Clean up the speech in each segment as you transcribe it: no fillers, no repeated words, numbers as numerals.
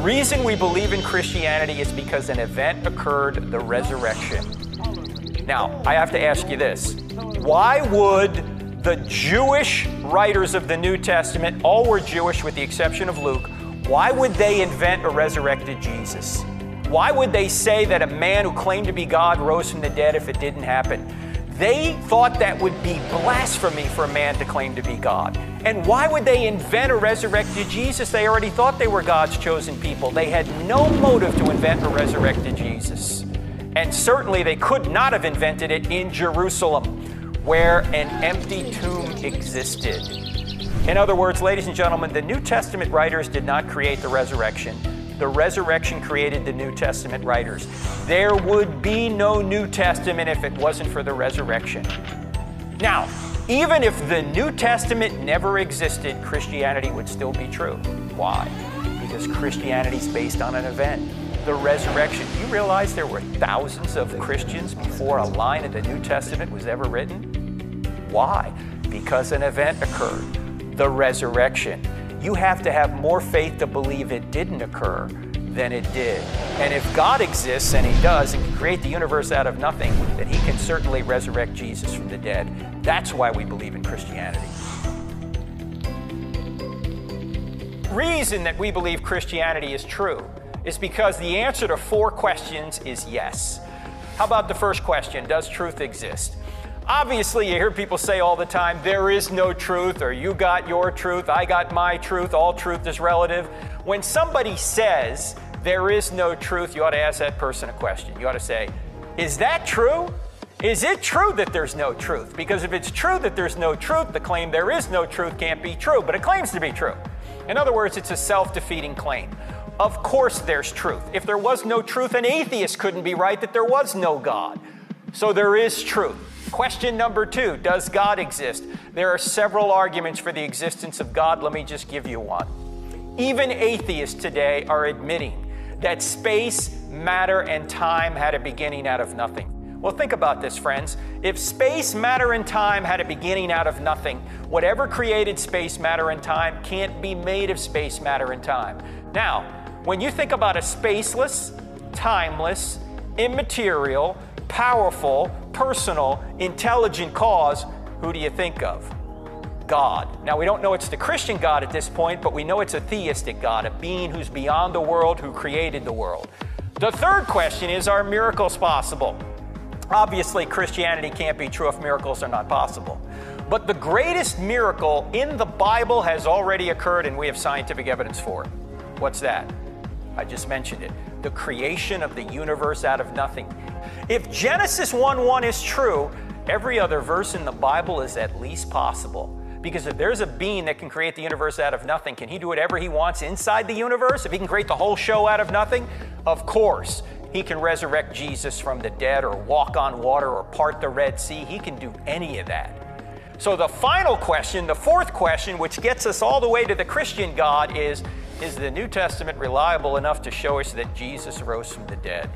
reason we believe in Christianity is because an event occurred, the resurrection. Now, I have to ask you this. Why would the Jewish writers of the New Testament, all were Jewish with the exception of Luke, why would they invent a resurrected Jesus? Why would they say that a man who claimed to be God rose from the dead if it didn't happen? They thought that would be blasphemy for a man to claim to be God. And why would they invent a resurrected Jesus? They already thought they were God's chosen people. They had no motive to invent a resurrected Jesus. And certainly they could not have invented it in Jerusalem, where an empty tomb existed. In other words, ladies and gentlemen, the New Testament writers did not create the resurrection. The resurrection created the New Testament writers. There would be no New Testament if it wasn't for the resurrection. Now, even if the New Testament never existed, Christianity would still be true. Why? Because Christianity is based on an event, the resurrection. Do you realize there were thousands of Christians before a line of the New Testament was ever written? Why? Because an event occurred, the resurrection. You have to have more faith to believe it didn't occur than it did. And if God exists, and He does, and can create the universe out of nothing, then He can certainly resurrect Jesus from the dead. That's why we believe in Christianity. Reason that we believe Christianity is true is because the answer to 4 questions is yes. How about the first question? Does truth exist? Obviously, you hear people say all the time, there is no truth, or you got your truth, I got my truth, all truth is relative. When somebody says there is no truth, you ought to ask that person a question. You ought to say, is that true? Is it true that there's no truth? Because if it's true that there's no truth, the claim there is no truth can't be true, but it claims to be true. In other words, it's a self-defeating claim. Of course there's truth. If there was no truth, an atheist couldn't be right that there was no God. So there is truth. Question number 2, does God exist? There are several arguments for the existence of God. Let me just give you one. Even atheists today are admitting that space, matter, and time had a beginning out of nothing. Well, think about this, friends. If space, matter, and time had a beginning out of nothing, whatever created space, matter, and time can't be made of space, matter, and time. Now, when you think about a spaceless, timeless, immaterial, powerful, personal, intelligent cause, who do you think of? God. Now, we don't know it's the Christian God at this point, but we know it's a theistic God, a being who's beyond the world, who created the world. The third question is, are miracles possible? Obviously, Christianity can't be true if miracles are not possible. But the greatest miracle in the Bible has already occurred, and we have scientific evidence for it. What's that? I just mentioned it. The creation of the universe out of nothing. If Genesis 1:1 is true, every other verse in the Bible is at least possible. Because if there's a being that can create the universe out of nothing, can He do whatever He wants inside the universe? If He can create the whole show out of nothing? Of course. He can resurrect Jesus from the dead, or walk on water, or part the Red Sea. He can do any of that. So the final question, the fourth question, which gets us all the way to the Christian God, is the New Testament reliable enough to show us that Jesus rose from the dead?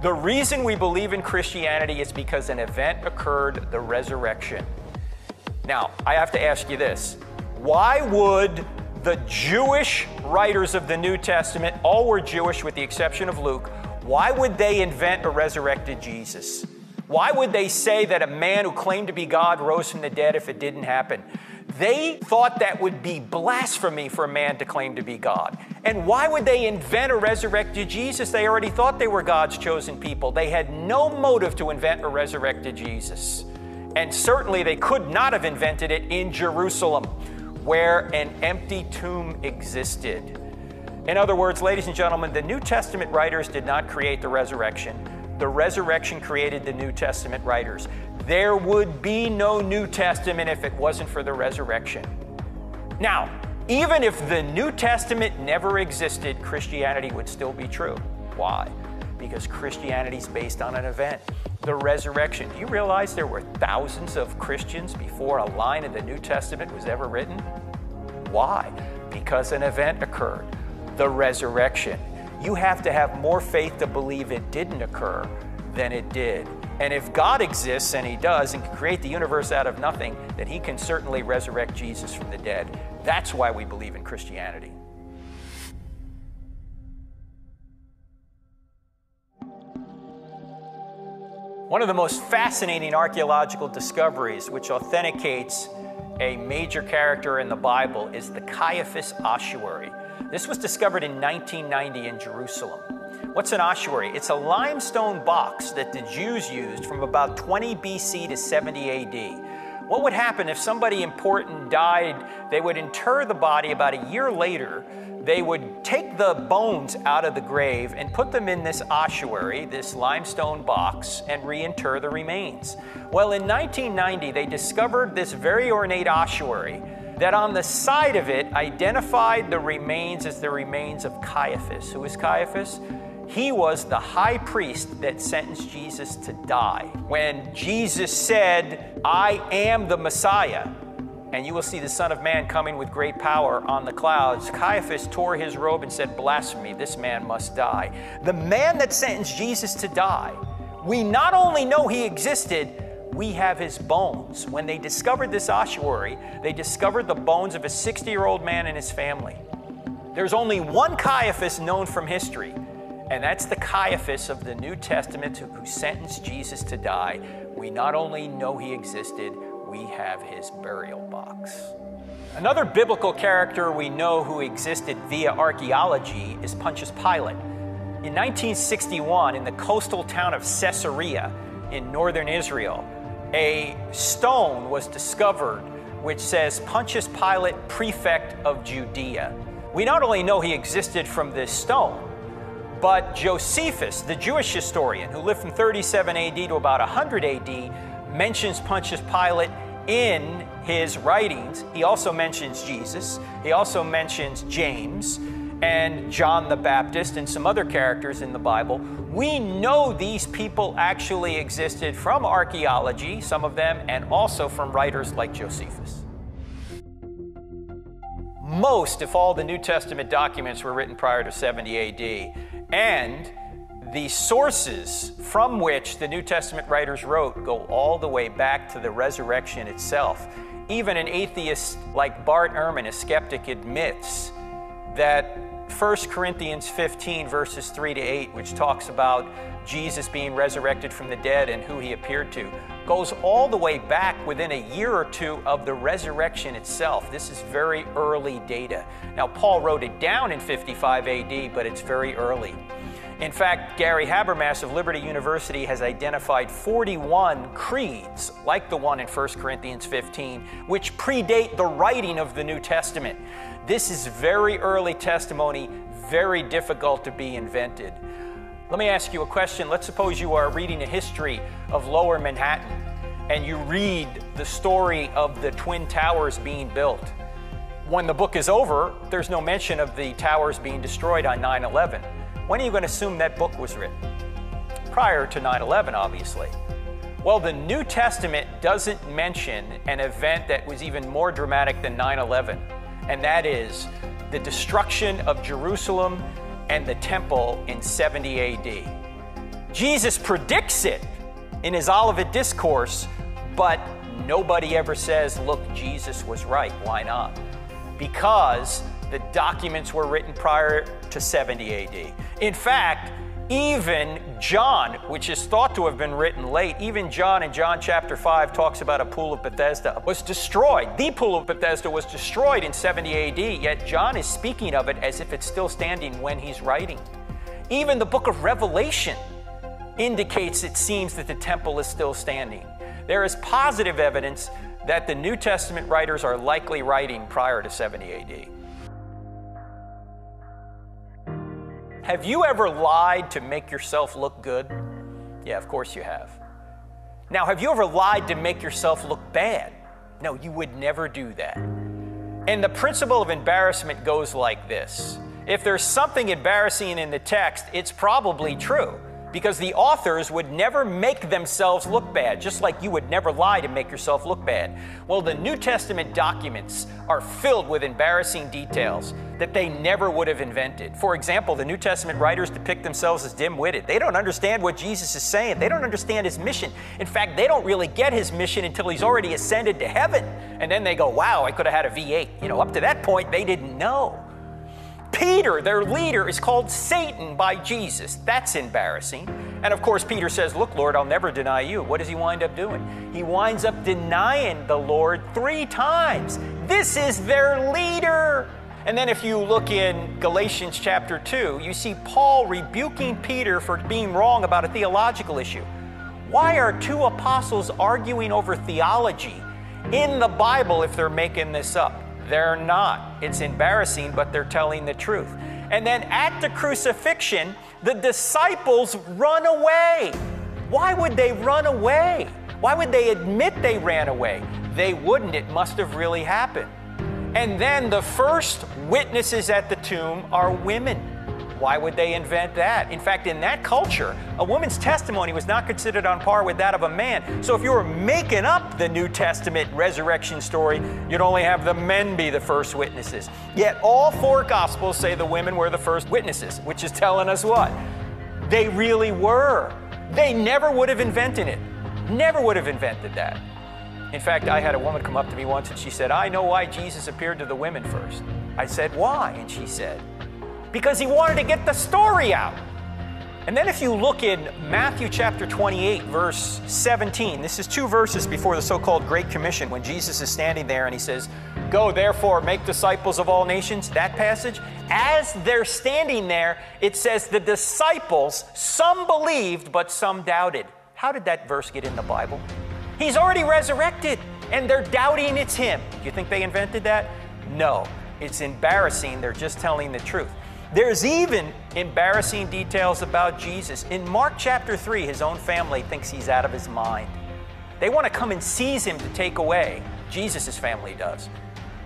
The reason we believe in Christianity is because an event occurred, the resurrection. Now, I have to ask you this. Why would the Jewish writers of the New Testament, all were Jewish with the exception of Luke, why would they invent a resurrected Jesus? Why would they say that a man who claimed to be God rose from the dead if it didn't happen? They thought that would be blasphemy for a man to claim to be God. And why would they invent a resurrected Jesus? They already thought they were God's chosen people. They had no motive to invent a resurrected Jesus. And certainly they could not have invented it in Jerusalem, where an empty tomb existed. In other words, ladies and gentlemen, the New Testament writers did not create the resurrection. The resurrection created the New Testament writers. There would be no New Testament if it wasn't for the resurrection. Now, even if the New Testament never existed, Christianity would still be true. Why? Because Christianity is based on an event, the resurrection. Do you realize there were thousands of Christians before a line in the New Testament was ever written? Why? Because an event occurred, the resurrection. You have to have more faith to believe it didn't occur than it did. And if God exists, and He does, and can create the universe out of nothing, then He can certainly resurrect Jesus from the dead. That's why we believe in Christianity. One of the most fascinating archaeological discoveries which authenticates a major character in the Bible is the Caiaphas ossuary. This was discovered in 1990 in Jerusalem. What's an ossuary? It's a limestone box that the Jews used from about 20 BC to 70 AD. What would happen if somebody important died? They would inter the body about a year later. They would take the bones out of the grave and put them in this ossuary, this limestone box, and reinter the remains. Well, in 1990, they discovered this very ornate ossuary that on the side of it identified the remains as the remains of Caiaphas. Who is Caiaphas? He was the high priest that sentenced Jesus to die. When Jesus said, "I am the Messiah, and you will see the Son of Man coming with great power on the clouds," Caiaphas tore his robe and said, "Blasphemy, this man must die." The man that sentenced Jesus to die, we not only know he existed, we have his bones. When they discovered this ossuary, they discovered the bones of a 60-year-old man and his family. There's only one Caiaphas known from history, and that's the Caiaphas of the New Testament who sentenced Jesus to die. We not only know he existed, we have his burial box. Another biblical character we know who existed via archaeology is Pontius Pilate. In 1961, in the coastal town of Caesarea in northern Israel, a stone was discovered which says Pontius Pilate, prefect of Judea. We not only know he existed from this stone, but Josephus, the Jewish historian who lived from 37 AD to about 100 AD, mentions Pontius Pilate in his writings. He also mentions Jesus. He also mentions James and John the Baptist and some other characters in the Bible. We know these people actually existed from archaeology, some of them, and also from writers like Josephus. Most, if all, the New Testament documents were written prior to 70 AD, and the sources from which the New Testament writers wrote go all the way back to the resurrection itself. Even an atheist like Bart Ehrman, a skeptic, admits that 1 Corinthians 15, verses 3 to 8, which talks about Jesus being resurrected from the dead and who he appeared to, goes all the way back within a year or two of the resurrection itself. This is very early data. Now, Paul wrote it down in 55 AD, but it's very early. In fact, Gary Habermas of Liberty University has identified 41 creeds, like the one in 1 Corinthians 15, which predate the writing of the New Testament. This is very early testimony, very difficult to be invented. Let me ask you a question. Let's suppose you are reading a history of Lower Manhattan, and you read the story of the Twin Towers being built. When the book is over, there's no mention of the towers being destroyed on 9/11. When are you going to assume that book was written? Prior to 9/11, obviously. Well, the New Testament doesn't mention an event that was even more dramatic than 9/11, and that is the destruction of Jerusalem and the temple in 70 AD. Jesus predicts it in his Olivet Discourse, but nobody ever says, look, Jesus was right. Why not? Because the documents were written prior to 70 AD. In fact, even John, which is thought to have been written late, even John in John chapter 5 talks about a pool of Bethesda was destroyed. The pool of Bethesda was destroyed in 70 AD, yet John is speaking of it as if it's still standing when he's writing. Even the book of Revelation indicates it seems that the temple is still standing. There is positive evidence that the New Testament writers are likely writing prior to 70 AD. Have you ever lied to make yourself look good? Yeah, of course you have. Now, have you ever lied to make yourself look bad? No, you would never do that. And the principle of embarrassment goes like this. If there's something embarrassing in the text, it's probably true, because the authors would never make themselves look bad, just like you would never lie to make yourself look bad. Well, the New Testament documents are filled with embarrassing details that they never would have invented. For example, the New Testament writers depict themselves as dim-witted. They don't understand what Jesus is saying. They don't understand his mission. In fact, they don't really get his mission until he's already ascended to heaven. And then they go, wow, I could have had a V8. Up to that point, they didn't know. Peter, their leader, is called Satan by Jesus. That's embarrassing. And of course, Peter says, look, Lord, I'll never deny you. What does he wind up doing? He winds up denying the Lord 3 times. This is their leader. And then if you look in Galatians chapter 2, you see Paul rebuking Peter for being wrong about a theological issue. Why are 2 apostles arguing over theology in the Bible if they're making this up? They're not. It's embarrassing, but they're telling the truth. And then at the crucifixion, the disciples run away. Why would they run away? Why would they admit they ran away? They wouldn't. It must have really happened. And then the first witnesses at the tomb are women. Why would they invent that? In fact, in that culture, a woman's testimony was not considered on par with that of a man. So if you were making up the New Testament resurrection story, you'd only have the men be the first witnesses. Yet all 4 Gospels say the women were the first witnesses, which is telling us what? They really were. They never would have invented it. Never would have invented that. In fact, I had a woman come up to me once and she said, I know why Jesus appeared to the women first. I said, why? And she said, because he wanted to get the story out. And then if you look in Matthew chapter 28, verse 17, this is 2 verses before the so-called Great Commission, when Jesus is standing there and he says, go therefore make disciples of all nations, that passage. As they're standing there, it says the disciples, some believed, but some doubted. How did that verse get in the Bible? He's already resurrected, and they're doubting it's him. Do you think they invented that? No. It's embarrassing. They're just telling the truth. There's even embarrassing details about Jesus. In Mark chapter 3, his own family thinks he's out of his mind. They want to come and seize him to take away. Jesus' family does.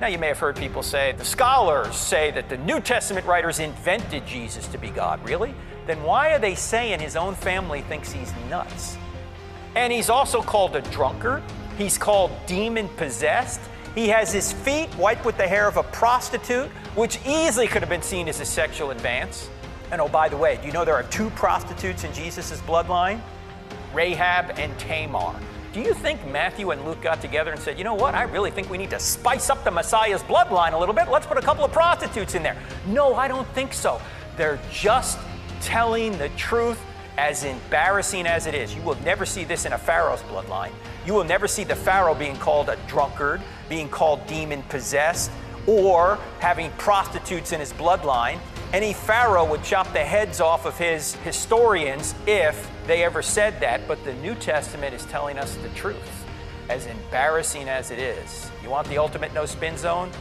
Now, you may have heard people say, the scholars say that the New Testament writers invented Jesus to be God. Really? Then why are they saying his own family thinks he's nuts? And he's also called a drunkard. He's called demon-possessed. He has his feet wiped with the hair of a prostitute, which easily could have been seen as a sexual advance. And oh, by the way, do you know there are 2 prostitutes in Jesus' bloodline? Rahab and Tamar. Do you think Matthew and Luke got together and said, you know what, I really think we need to spice up the Messiah's bloodline a little bit. Let's put a couple of prostitutes in there. No, I don't think so. They're just telling the truth, as embarrassing as it is. You will never see this in a Pharaoh's bloodline. You will never see the Pharaoh being called a drunkard, being called demon-possessed, or having prostitutes in his bloodline. Any Pharaoh would chop the heads off of his historians if they ever said that, but the New Testament is telling us the truth, as embarrassing as it is. You want the ultimate no-spin zone?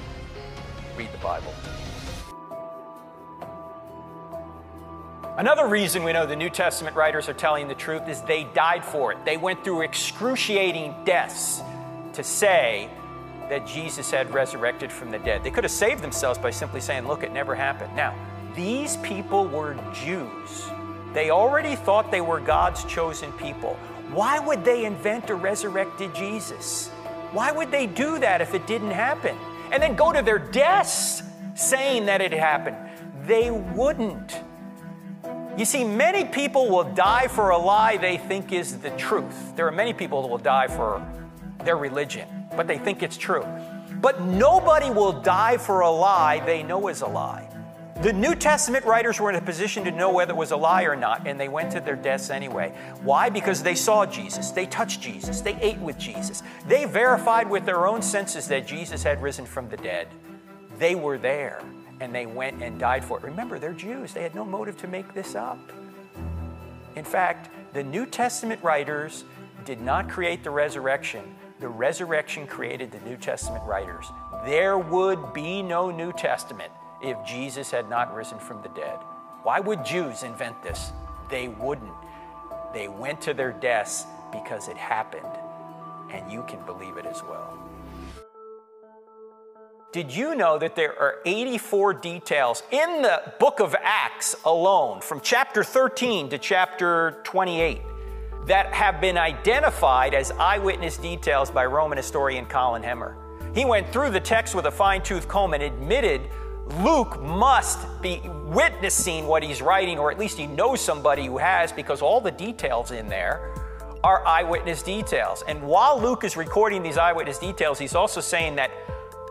Read the Bible. Another reason we know the New Testament writers are telling the truth is they died for it. They went through excruciating deaths to say that Jesus had resurrected from the dead. They could have saved themselves by simply saying, look, it never happened. Now, these people were Jews. They already thought they were God's chosen people. Why would they invent a resurrected Jesus? Why would they do that if it didn't happen? And then go to their deaths saying that it happened. They wouldn't. You see, many people will die for a lie they think is the truth. There are many people that will die for their religion, but they think it's true. But nobody will die for a lie they know is a lie. The New Testament writers were in a position to know whether it was a lie or not, and they went to their deaths anyway. Why? Because they saw Jesus, they touched Jesus, they ate with Jesus. They verified with their own senses that Jesus had risen from the dead. They were there. And they went and died for it. Remember, they're Jews. They had no motive to make this up. In fact, the New Testament writers did not create the resurrection. The resurrection created the New Testament writers. There would be no New Testament if Jesus had not risen from the dead. Why would Jews invent this? They wouldn't. They went to their deaths because it happened. And you can believe it as well. Did you know that there are 84 details in the book of Acts alone, from chapter 13 to chapter 28, that have been identified as eyewitness details by Roman historian Colin Hemmer? He went through the text with a fine-tooth comb and admitted Luke must be witnessing what he's writing, or at least he knows somebody who has, because all the details in there are eyewitness details. And while Luke is recording these eyewitness details, he's also saying that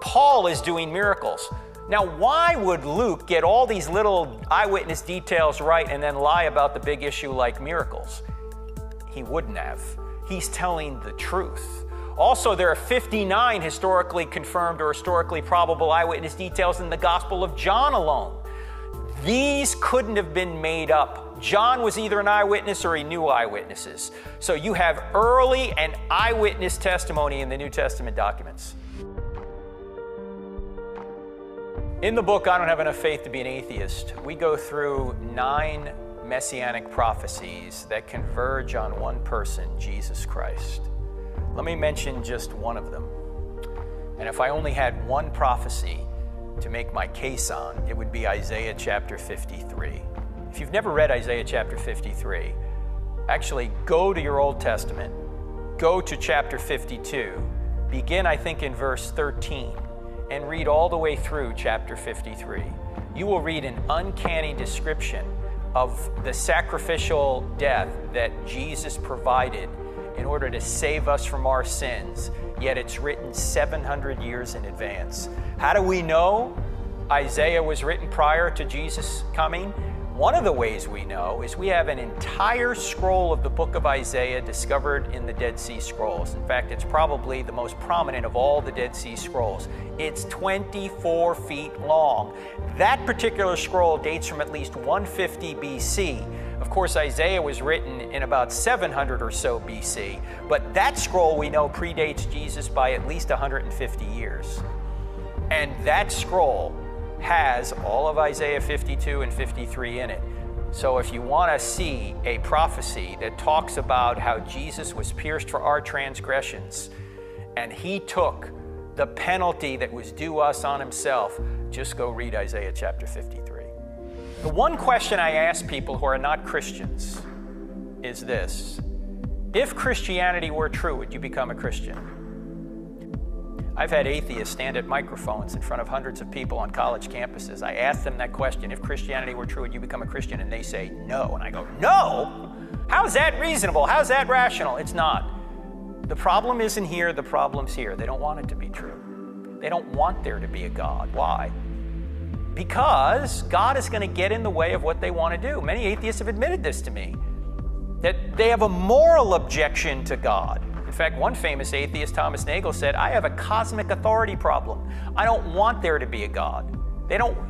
Paul is doing miracles. Now, why would Luke get all these little eyewitness details right and then lie about the big issue like miracles? He wouldn't have. He's telling the truth. Also, there are 59 historically confirmed or historically probable eyewitness details in the Gospel of John alone. These couldn't have been made up. John was either an eyewitness or he knew eyewitnesses. So you have early and eyewitness testimony in the New Testament documents. In the book, I Don't Have Enough Faith to Be an Atheist, we go through 9 messianic prophecies that converge on one person, Jesus Christ. Let me mention just one of them. And if I only had one prophecy to make my case on, it would be Isaiah chapter 53. If you've never read Isaiah chapter 53, actually go to your Old Testament, go to chapter 52, begin, I think, in verse 13, and read all the way through chapter 53. You will read an uncanny description of the sacrificial death that Jesus provided in order to save us from our sins, yet it's written 700 years in advance. How do we know Isaiah was written prior to Jesus coming? One of the ways we know is we have an entire scroll of the book of Isaiah discovered in the Dead Sea Scrolls. In fact, it's probably the most prominent of all the Dead Sea Scrolls. It's 24 feet long. That particular scroll dates from at least 150 BC. Of course, Isaiah was written in about 700 or so BC, but that scroll we know predates Jesus by at least 150 years. And that scroll has all of Isaiah 52 and 53 in it. So if you want to see a prophecy that talks about how Jesus was pierced for our transgressions and he took the penalty that was due us on himself, just go read Isaiah chapter 53. The one question I ask people who are not Christians is this: if Christianity were true, would you become a Christian? I've had atheists stand at microphones in front of hundreds of people on college campuses. I ask them that question: if Christianity were true, would you become a Christian? And they say no. And I go, no? How's that reasonable? How's that rational? It's not. The problem isn't here, the problem's here. They don't want it to be true. They don't want there to be a God. Why? Because God is going to get in the way of what they want to do. Many atheists have admitted this to me, that they have a moral objection to God. In fact, one famous atheist, Thomas Nagel, said, I have a cosmic authority problem. I don't want there to be a God.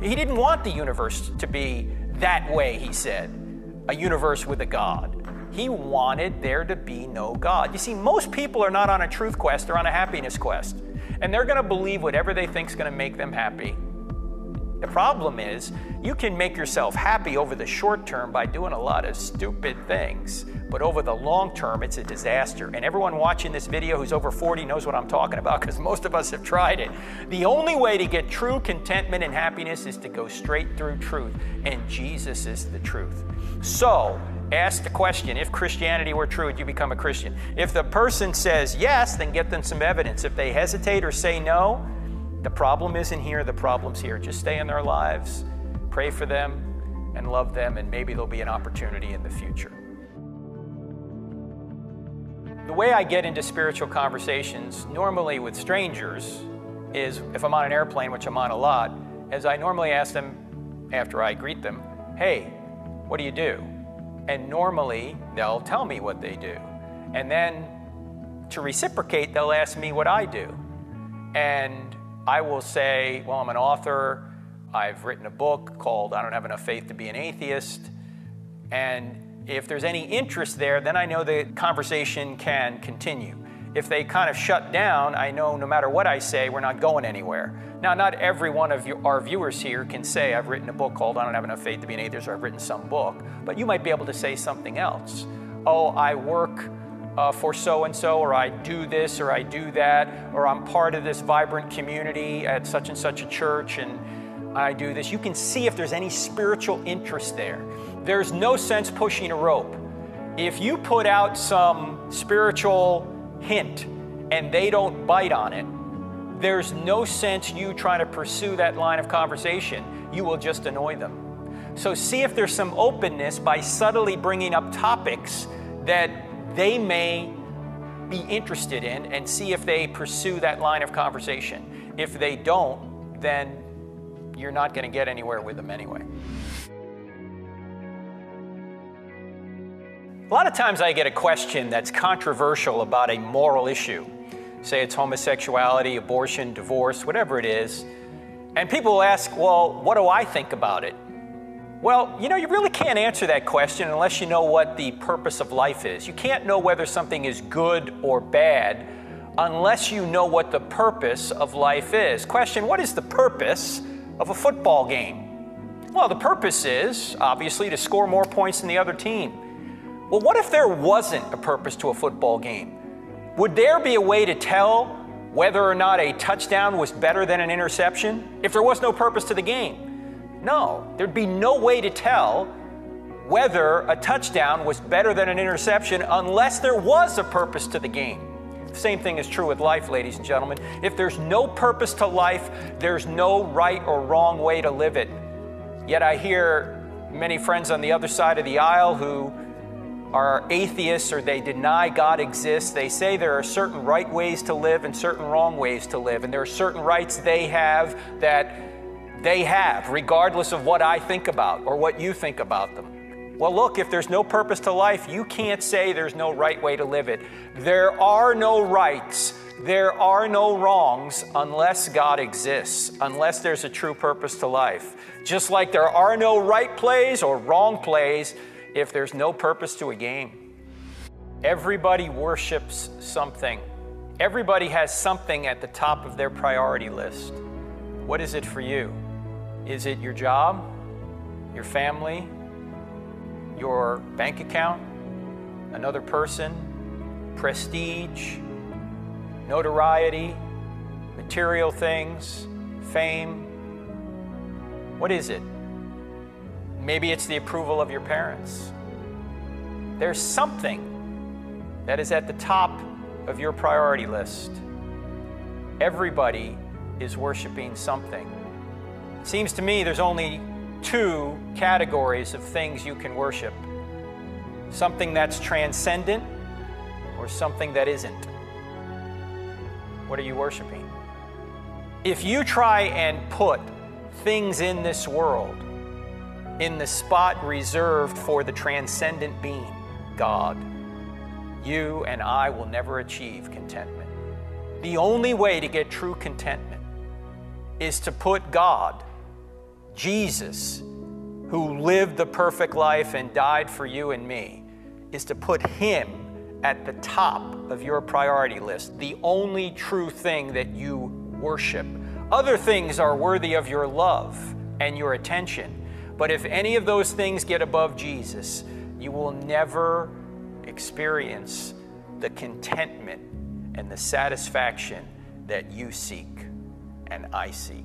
He didn't want the universe to be that way, he said, a universe with a God. He wanted there to be no God. You see, most people are not on a truth quest, they're on a happiness quest. And they're going to believe whatever they think is going to make them happy. The problem is, you can make yourself happy over the short term by doing a lot of stupid things, but over the long term, it's a disaster. And everyone watching this video who's over 40 knows what I'm talking about, because most of us have tried it. The only way to get true contentment and happiness is to go straight through truth, and Jesus is the truth. So, ask the question, if Christianity were true, would you become a Christian? If the person says yes, then get them some evidence. If they hesitate or say no, the problem isn't here, the problem's here. Just stay in their lives, pray for them, and love them, and maybe there'll be an opportunity in the future. The way I get into spiritual conversations, normally with strangers, is if I'm on an airplane, which I'm on a lot, is I normally ask them, after I greet them, hey, what do you do? And normally, they'll tell me what they do. And then, to reciprocate, they'll ask me what I do. And I will say, well, I'm an author. I've written a book called I Don't Have Enough Faith to Be an Atheist. And if there's any interest there, then I know the conversation can continue. If they kind of shut down, I know no matter what I say, we're not going anywhere. Now, not every one of our viewers here can say, I've written a book called I Don't Have Enough Faith to Be an Atheist, or I've written some book. But you might be able to say something else. Oh, I work for so-and-so, or I do this, or I do that, or I'm part of this vibrant community at such and such a church, and I do this. You can see if there's any spiritual interest there. There's no sense pushing a rope. If you put out some spiritual hint and they don't bite on it, there's no sense you trying to pursue that line of conversation. You will just annoy them. So see if there's some openness by subtly bringing up topics that they may be interested in, and see if they pursue that line of conversation. If they don't, then you're not going to get anywhere with them anyway. A lot of times I get a question that's controversial about a moral issue. Say it's homosexuality, abortion, divorce, whatever it is. And people will ask, well, what do I think about it? Well, you know, you really can't answer that question unless you know what the purpose of life is. You can't know whether something is good or bad unless you know what the purpose of life is. Question, what is the purpose of a football game? Well, the purpose is, obviously, to score more points than the other team. Well, what if there wasn't a purpose to a football game? Would there be a way to tell whether or not a touchdown was better than an interception if there was no purpose to the game? No, there'd be no way to tell whether a touchdown was better than an interception unless there was a purpose to the game. The same thing is true with life, ladies and gentlemen. If there's no purpose to life, there's no right or wrong way to live it. Yet I hear many friends on the other side of the aisle who are atheists or they deny God exists. They say there are certain right ways to live and certain wrong ways to live. And there are certain rights they have that they have, regardless of what I think about or what you think about them. Well, look, if there's no purpose to life, you can't say there's no right way to live it. There are no rights, there are no wrongs unless God exists, unless there's a true purpose to life. Just like there are no right plays or wrong plays if there's no purpose to a game. Everybody worships something. Everybody has something at the top of their priority list. What is it for you? Is it your job, your family, your bank account, another person, prestige, notoriety, material things, fame? What is it? Maybe it's the approval of your parents. There's something that is at the top of your priority list. Everybody is worshiping something. It seems to me there's only two categories of things you can worship. Something that's transcendent or something that isn't. What are you worshiping? If you try and put things in this world in the spot reserved for the transcendent being, God, you and I will never achieve contentment. The only way to get true contentment is to put God, Jesus, who lived the perfect life and died for you and me, is to put Him at the top of your priority list, the only true thing that you worship. Other things are worthy of your love and your attention, but if any of those things get above Jesus, you will never experience the contentment and the satisfaction that you seek and I seek.